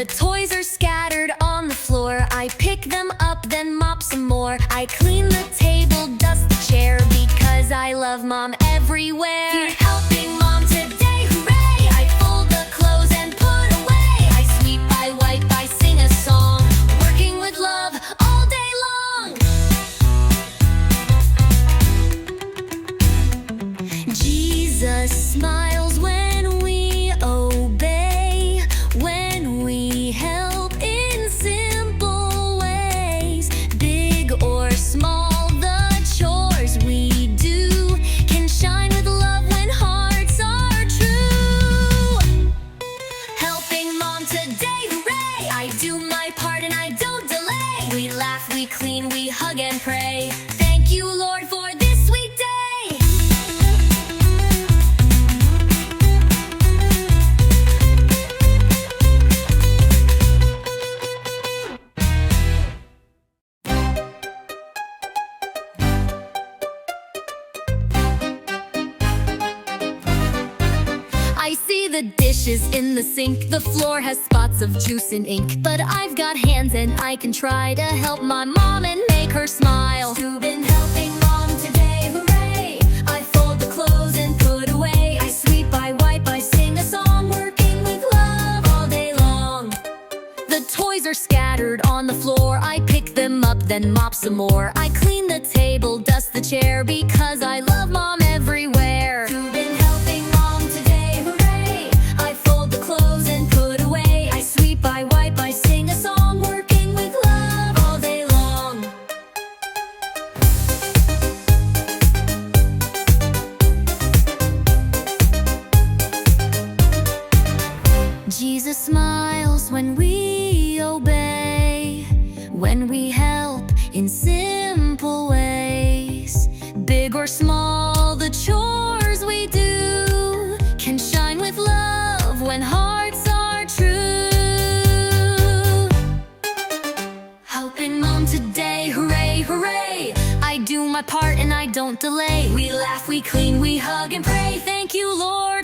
The toys are scattered on the floor. I pick them up, then mop some more. I clean the table, dust the chair, because I love Mom everywhere. You're helping Mom today, hooray! I fold the clothes and put away. I sweep, I wipe, I sing a song, working with love all day long. Jesus smiles when we obey, when we help in simple ways. Big or small, the chores we do can shine with love when hearts are true. Helping Mom today, hooray! I do my part and I don't delay. We laugh, we clean, we hug and pray. Thank you, Lord, for this sweet day. I see the dishes in the sink. The floor has spots of juice and ink, but I've got hands and I can try to help my mom and make her smile. You've been helping Mom today, hooray! I fold the clothes and put away. I sweep, I wipe, I sing a song, working with love all day long. The toys are scattered on the floor. I pick them up, then mop some more. I clean the table, dust the chair, because I love Mom everywhere. You've been helping Mom today, hooray! I fold the clothes and put away. I sweep, I wipe, I sing a song, working with love all day long. Jesus smiles when we obey, when we help in simple ways. Big or small, the chores we do can shine with love when hearts are true. Helping Mom today, hooray, hooray! I do my part and I don't delay. We laugh, we clean, we hug and pray. Thank you, Lord,